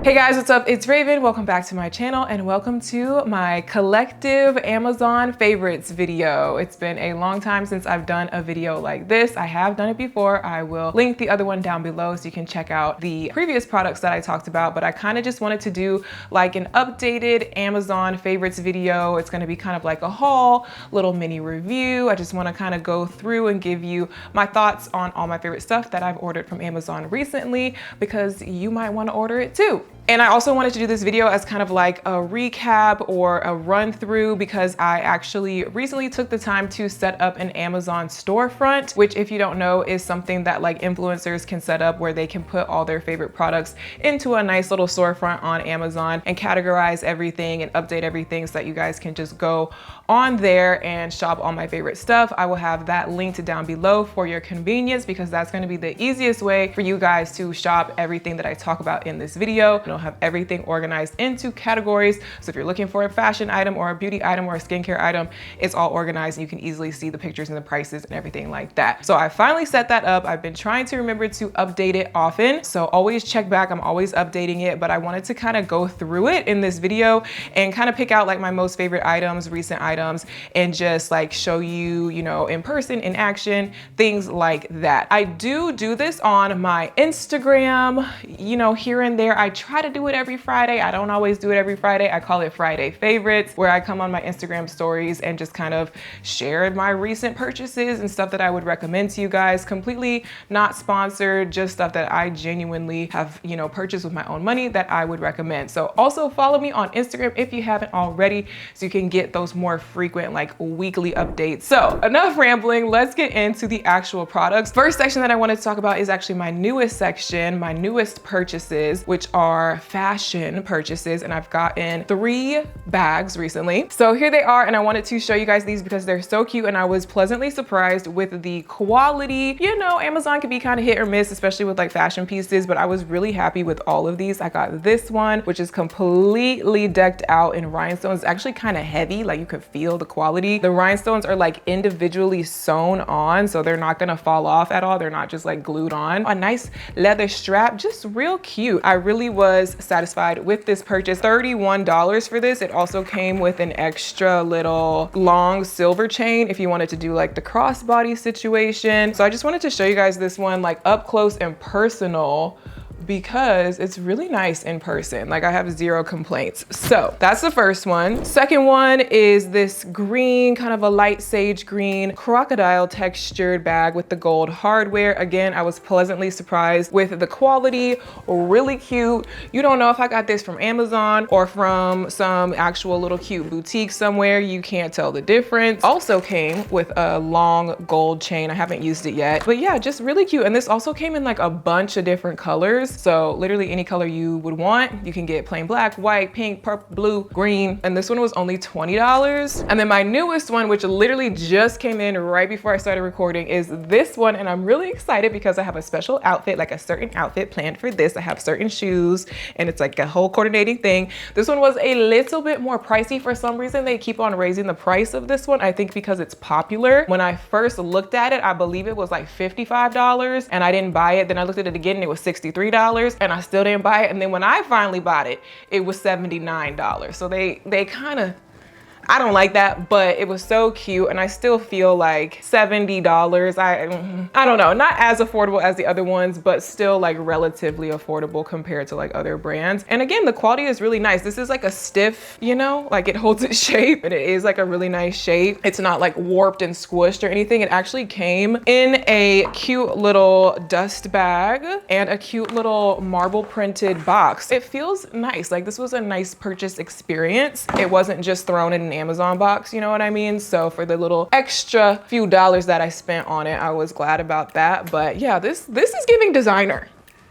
Hey guys, what's up? It's Raven. Welcome back to my channel and welcome to my collective Amazon favorites video. It's been a long time since I've done a video like this. I have done it before. I will link the other one down below so you can check out the previous products that I talked about, but I kind of just wanted to do like an updated Amazon favorites video. It's going to be kind of like a haul, little mini review. I just want to kind of go through and give you my thoughts on all my favorite stuff that I've ordered from Amazon recently, because you might want to order it too. And I also wanted to do this video as kind of like a recap or a run through, because I actually recently took the time to set up an Amazon storefront, which, if you don't know, is something that like influencers can set up where they can put all their favorite products into a nice little storefront on Amazon and categorize everything and update everything so that you guys can just go on there and shop all my favorite stuff. I will have that linked down below for your convenience, because that's going to be the easiest way for you guys to shop everything that I talk about in this video. It'll have everything organized into categories. So if you're looking for a fashion item or a beauty item or a skincare item, it's all organized and you can easily see the pictures and the prices and everything like that. So I finally set that up. I've been trying to remember to update it often, so always check back. I'm always updating it, but I wanted to kind of go through it in this video and kind of pick out like my most favorite items, recent items, and just like show you, you know, in person, in action, things like that. I do this on my Instagram, you know, here and there. I try to do it every Friday. I don't always do it every Friday. I call it Friday favorites, where I come on my Instagram stories and just kind of share my recent purchases and stuff that I would recommend to you guys. Completely not sponsored, just stuff that I genuinely have, you know, purchased with my own money that I would recommend. So also follow me on Instagram if you haven't already, so you can get those more frequent, like weekly updates. So enough rambling, let's get into the actual products. First section that I wanted to talk about is actually my newest section, my newest purchases, which are fashion purchases, and I've gotten 3 bags recently. So here they are, and I wanted to show you guys these because they're so cute, and I was pleasantly surprised with the quality. You know, Amazon can be kind of hit or miss, especially with like fashion pieces, but I was really happy with all of these. I got this one, which is completely decked out in rhinestones. It's actually kind of heavy, like you could feel the quality. The rhinestones are like individually sewn on, so they're not gonna fall off at all. They're not just like glued on. A nice leather strap, just real cute. I really was satisfied with this purchase. $31 for this. It also came with an extra little long silver chain if you wanted to do like the crossbody situation. So I just wanted to show you guys this one like up close and personal, because it's really nice in person. Like, I have 0 complaints. So that's the first one. Second one is this green, kind of a light sage green crocodile textured bag with the gold hardware. Again, I was pleasantly surprised with the quality. Really cute. You don't know if I got this from Amazon or from some actual little cute boutique somewhere. You can't tell the difference. Also came with a long gold chain. I haven't used it yet, but yeah, just really cute. And this also came in like a bunch of different colors. So literally any color you would want. You can get plain black, white, pink, purple, blue, green. And this one was only $20. And then my newest one, which literally just came in right before I started recording, is this one. And I'm really excited because I have a special outfit, like a certain outfit planned for this. I have certain shoes and it's like a whole coordinating thing. This one was a little bit more pricey. For some reason, they keep on raising the price of this one. I think because it's popular. When I first looked at it, I believe it was like $55 and I didn't buy it. Then I looked at it again and it was $63. And I still didn't buy it. And then when I finally bought it, it was $79. So they kind of, I don't like that, but it was so cute. And I still feel like $70, I don't know, not as affordable as the other ones, but still like relatively affordable compared to like other brands. And again, the quality is really nice. This is like a stiff, you know, like it holds its shape, and it is like a really nice shape. It's not like warped and squished or anything. It actually came in a cute little dust bag and a cute little marble printed box. It feels nice. Like, this was a nice purchase experience. It wasn't just thrown in an Amazon box, you know what I mean? So for the little extra few dollars that I spent on it, I was glad about that. But yeah, this is giving designer.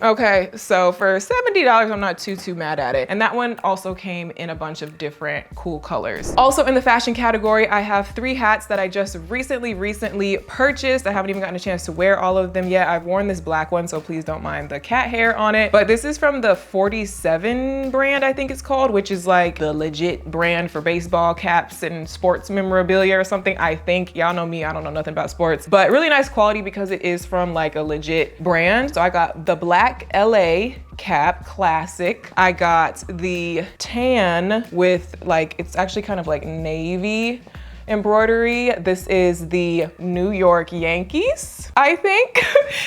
Okay, so for $70, I'm not too mad at it. And that one also came in a bunch of different cool colors. Also in the fashion category, I have 3 hats that I just recently purchased. I haven't even gotten a chance to wear all of them yet. I've worn this black one, so please don't mind the cat hair on it. But this is from the 47 brand, I think it's called, which is like the legit brand for baseball caps and sports memorabilia or something, I think. Y'all know me, I don't know nothing about sports. But really nice quality because it is from like a legit brand. So I got the black black LA cap, classic. I got the tan with like, it's actually kind of like navy embroidery. This is the New York Yankees, I think,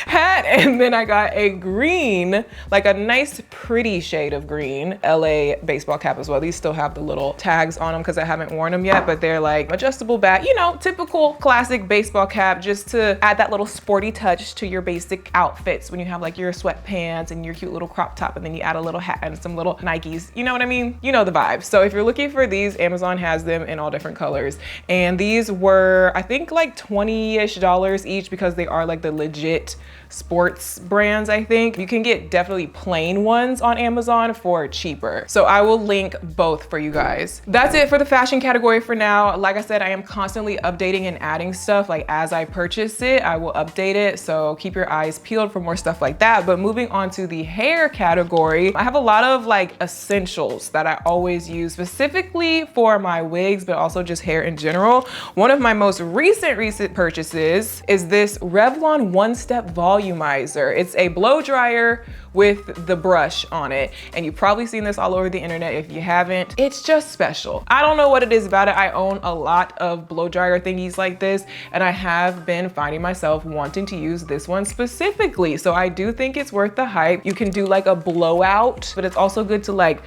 hat. And then I got a green, like a nice pretty shade of green LA baseball cap as well. These still have the little tags on them because I haven't worn them yet, but they're like adjustable back, you know, typical classic baseball cap, just to add that little sporty touch to your basic outfits when you have like your sweatpants and your cute little crop top, and then you add a little hat and some little Nikes. You know what I mean? You know the vibe. So if you're looking for these, Amazon has them in all different colors. And these were, I think, like $20-ish each, because they are like the legit sports brands. I think you can get definitely plain ones on Amazon for cheaper. So I will link both for you guys. That's it for the fashion category for now. Like I said, I am constantly updating and adding stuff. Like as I purchase it, I will update it. So keep your eyes peeled for more stuff like that. But moving on to the hair category, I have a lot of like essentials that I always use specifically for my wigs, but also just hair in general. One of my most recent purchases is this Revlon One Step Volumizer. It's a blow dryer with the brush on it. And you've probably seen this all over the internet. If you haven't, it's just special. I don't know what it is about it. I own a lot of blow dryer thingies like this, and I have been finding myself wanting to use this one specifically. So I do think it's worth the hype. You can do like a blowout, but it's also good to like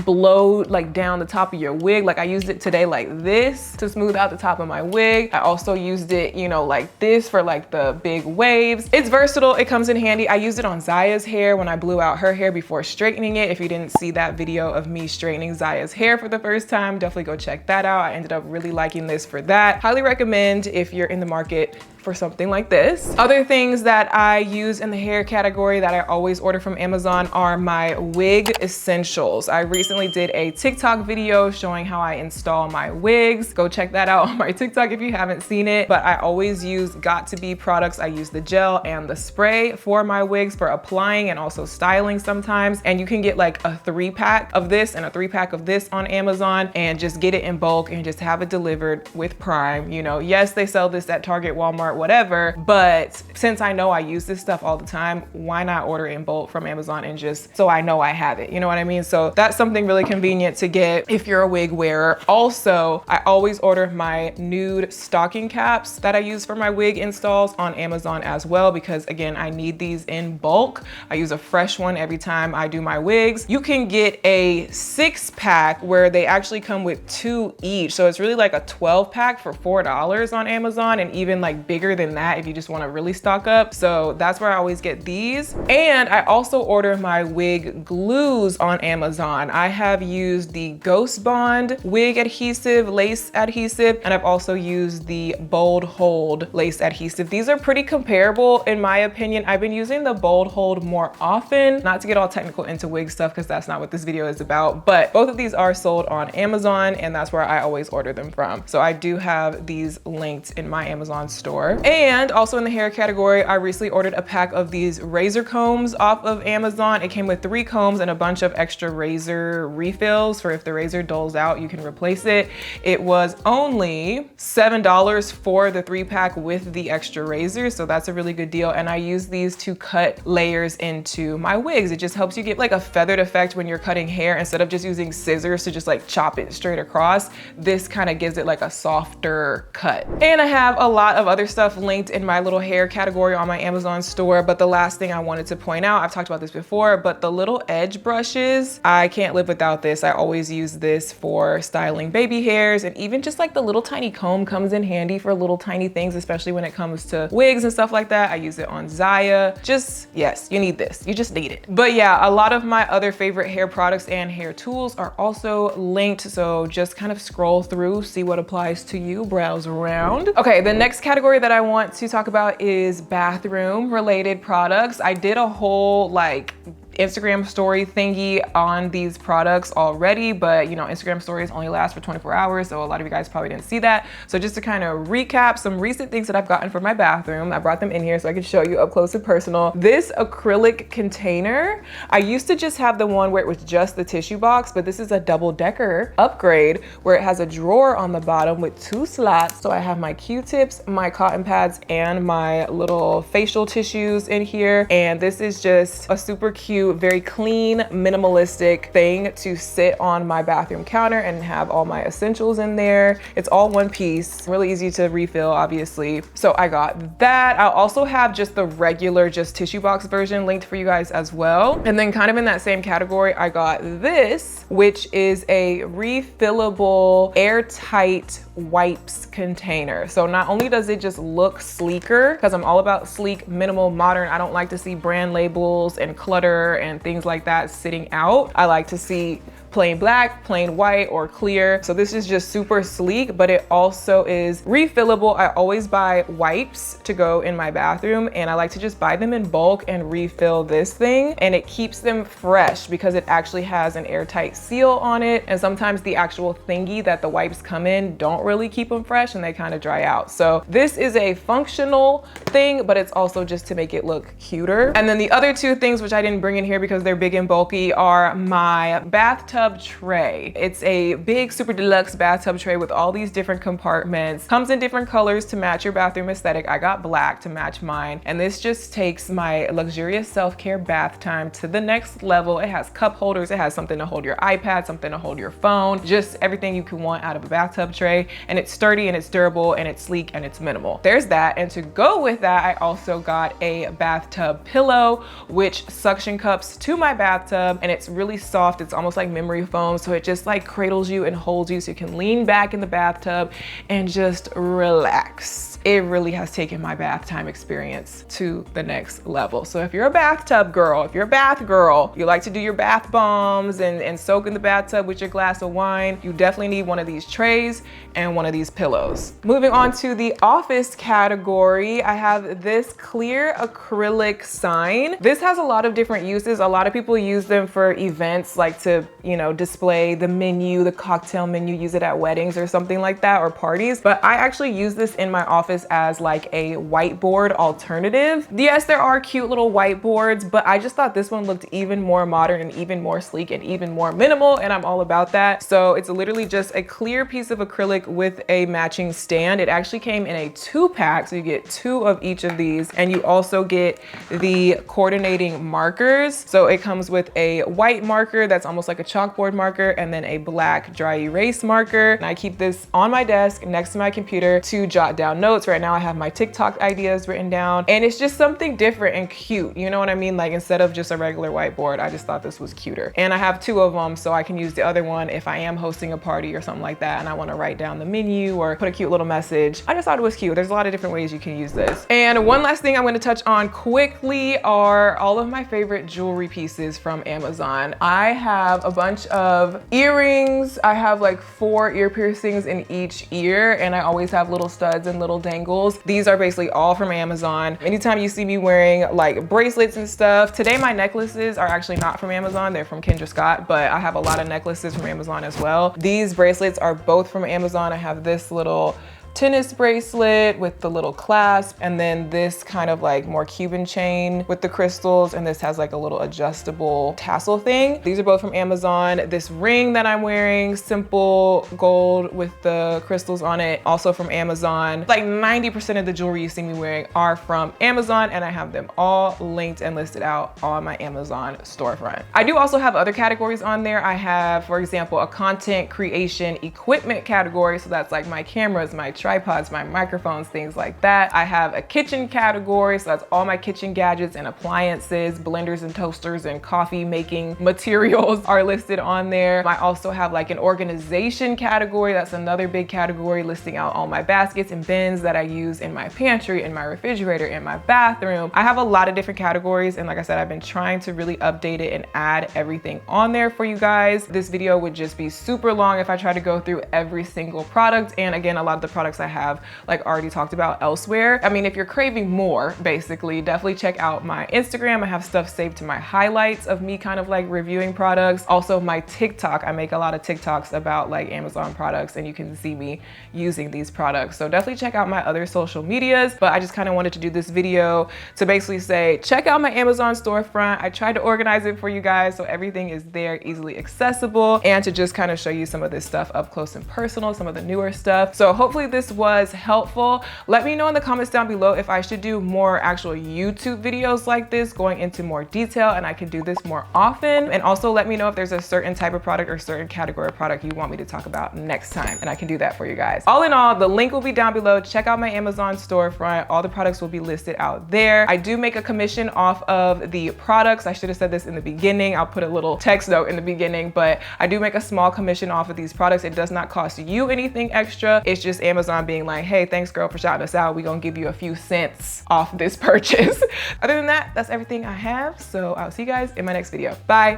blow like down the top of your wig. Like I used it today like this to smooth out the top of my wig. I also used it, you know, like this for like the big waves. It's versatile. It comes in handy. I used it on Ziya's hair when I blew out her hair before straightening it. If you didn't see that video of me straightening Ziya's hair for the first time, definitely go check that out. I ended up really liking this for that. Highly recommend if you're in the market for something like this. Other things that I use in the hair category that I always order from Amazon are my wig essentials. I recently did a TikTok video showing how I install my wigs. Go check that out on my TikTok if you haven't seen it. But I always use got2b products. I use the gel and the spray for my wigs for applying and also styling sometimes. And you can get like a 3-pack of this and a 3-pack of this on Amazon, and just get it in bulk and just have it delivered with Prime. You know, yes, they sell this at Target, Walmart, whatever, but since I know I use this stuff all the time, why not order in bulk from Amazon and just so I know I have it, you know what I mean? So that's something really convenient to get if you're a wig wearer. Also, I always order my nude stocking caps that I use for my wig installs on Amazon as well, because again, I need these in bulk. I use a fresh one every time I do my wigs. You can get a 6-pack where they actually come with 2 each. So it's really like a 12-pack for $4 on Amazon, and even like bigger than that if you just want to really stock up. So that's where I always get these. And I also order my wig glues on Amazon. I have used the Ghost Bond wig adhesive, lace adhesive, and I've also used the Bold Hold lace adhesive. These are pretty comparable in my opinion. I've been using the Bold Hold more often, not to get all technical into wig stuff because that's not what this video is about, but both of these are sold on Amazon, and that's where I always order them from. So I do have these linked in my Amazon store. And also in the hair category, I recently ordered a pack of these razor combs off of Amazon. It came with 3 combs and a bunch of extra razor refills for if the razor dulls out, you can replace it. It was only $7 for the 3-pack with the extra razors, so that's a really good deal. And I use these to cut layers into my wigs. It just helps you get like a feathered effect when you're cutting hair. Instead of just using scissors to just like chop it straight across, this kind of gives it like a softer cut. And I have a lot of other stuff linked in my little hair category on my Amazon store. But the last thing I wanted to point out, I've talked about this before, but the little edge brushes, I can't live without this. I always use this for styling baby hairs, and even just like the little tiny comb comes in handy for little tiny things, especially when it comes to wigs and stuff like that. I use it on Ziya. Just, yes, you need this. You just need it. But yeah, a lot of my other favorite hair products and hair tools are also linked. So just kind of scroll through, see what applies to you, browse around. Okay, the next category that I want to talk about is bathroom related products. I did a whole like Instagram story thingy on these products already, but you know, Instagram stories only last for 24 hours, so a lot of you guys probably didn't see that. So just to kind of recap some recent things that I've gotten for my bathroom, I brought them in here so I can show you up close and personal. This acrylic container, I used to just have the one where it was just the tissue box, but this is a double-decker upgrade where it has a drawer on the bottom with 2 slots. So I have my Q-tips, my cotton pads, and my little facial tissues in here. And this is just a super cute, very clean, minimalistic thing to sit on my bathroom counter and have all my essentials in there. It's all one piece, really easy to refill, obviously. So I got that. I'll also have just the regular, just tissue box version linked for you guys as well. And then kind of in that same category, I got this, which is a refillable, airtight wipes container. So not only does it just look sleeker, because I'm all about sleek, minimal, modern. I don't like to see brand labels and clutter and things like that sitting out. I like to see plain black, plain white, or clear. So this is just super sleek, but it also is refillable. I always buy wipes to go in my bathroom, and I like to just buy them in bulk and refill this thing, and it keeps them fresh because it actually has an airtight seal on it. And sometimes the actual thingy that the wipes come in don't really keep them fresh and they kind of dry out. So this is a functional thing, but it's also just to make it look cuter. And then the other 2 things, which I didn't bring in here because they're big and bulky, are my bathtub tray. It's a big super deluxe bathtub tray with all these different compartments. Comes in different colors to match your bathroom aesthetic. I got black to match mine. And this just takes my luxurious self-care bath time to the next level. It has cup holders. It has something to hold your iPad, something to hold your phone, just everything you can want out of a bathtub tray. And it's sturdy and it's durable and it's sleek and it's minimal. There's that. And to go with that, I also got a bathtub pillow, which suction cups to my bathtub, and it's really soft. It's almost like memory foam, so it just like cradles you and holds you so you can lean back in the bathtub and just relax. It really has taken my bath time experience to the next level. So if you're a bathtub girl, if you're a bath girl, you like to do your bath bombs and soak in the bathtub with your glass of wine, you definitely need one of these trays and one of these pillows. Moving on to the office category, I have this clear acrylic sign. This has a lot of different uses. A lot of people use them for events, like to, you know, display the menu, the cocktail menu, use it at weddings or something like that, or parties. But I actually use this in my office as like a whiteboard alternative. Yes, there are cute little whiteboards, but I just thought this one looked even more modern and even more sleek and even more minimal, and I'm all about that. So it's literally just a clear piece of acrylic with a matching stand. It actually came in a 2-pack, so you get 2 of each of these, and you also get the coordinating markers. So it comes with a white marker that's almost like a chalkboard marker, and then a black dry erase marker. And I keep this on my desk next to my computer to jot down notes. Right now I have my TikTok ideas written down, and it's just something different and cute. You know what I mean? Like, instead of just a regular whiteboard, I just thought this was cuter. And I have 2 of them, so I can use the other one if I am hosting a party or something like that and I want to write down the menu or put a cute little message. I just thought it was cute. There's a lot of different ways you can use this. And one last thing I'm going to touch on quickly are all of my favorite jewelry pieces from Amazon. I have a bunch of earrings. I have like 4 ear piercings in each ear, and I always have little studs and little dangles. These are basically all from Amazon. Anytime you see me wearing like bracelets and stuff, today my necklaces are actually not from Amazon, they're from Kendra Scott, but I have a lot of necklaces from Amazon as well. These bracelets are both from Amazon. I have this little tennis bracelet with the little clasp, and then this kind of like more Cuban chain with the crystals, and this has like a little adjustable tassel thing. These are both from Amazon. This ring that I'm wearing, simple gold with the crystals on it, also from Amazon. Like 90% of the jewelry you see me wearing are from Amazon, and I have them all linked and listed out on my Amazon storefront. I do also have other categories on there. I have, for example, a content creation equipment category, so that's like my cameras, my tripods, my microphones, things like that. I have a kitchen category, so that's all my kitchen gadgets and appliances, blenders and toasters and coffee making materials are listed on there. I also have like an organization category. That's another big category, listing out all my baskets and bins that I use in my pantry, in my refrigerator, in my bathroom. I have a lot of different categories, and like I said, I've been trying to really update it and add everything on there for you guys. This video would just be super long if I try to go through every single product, and again, a lot of the products products I have like already talked about elsewhere. I mean, if you're craving more, basically, definitely check out my Instagram. I have stuff saved to my highlights of me kind of like reviewing products. Also my TikTok, I make a lot of TikToks about like Amazon products and you can see me using these products. So definitely check out my other social medias, but I just kind of wanted to do this video to basically say, check out my Amazon storefront. I tried to organize it for you guys so everything is there, easily accessible, and to just kind of show you some of this stuff up close and personal, some of the newer stuff. So hopefully this was helpful. Let me know in the comments down below if I should do more actual YouTube videos like this, going into more detail, and I can do this more often. And also let me know if there's a certain type of product or certain category of product you want me to talk about next time, and I can do that for you guys. All in all, the link will be down below. Check out my Amazon storefront. All the products will be listed out there. I do make a commission off of the products. I should have said this in the beginning. I'll put a little text note in the beginning, but I do make a small commission off of these products. It does not cost you anything extra. It's just Amazon being like, hey, thanks girl for shouting us out. We're gonna give you a few cents off this purchase. Other than that, that's everything I have. So I'll see you guys in my next video. Bye.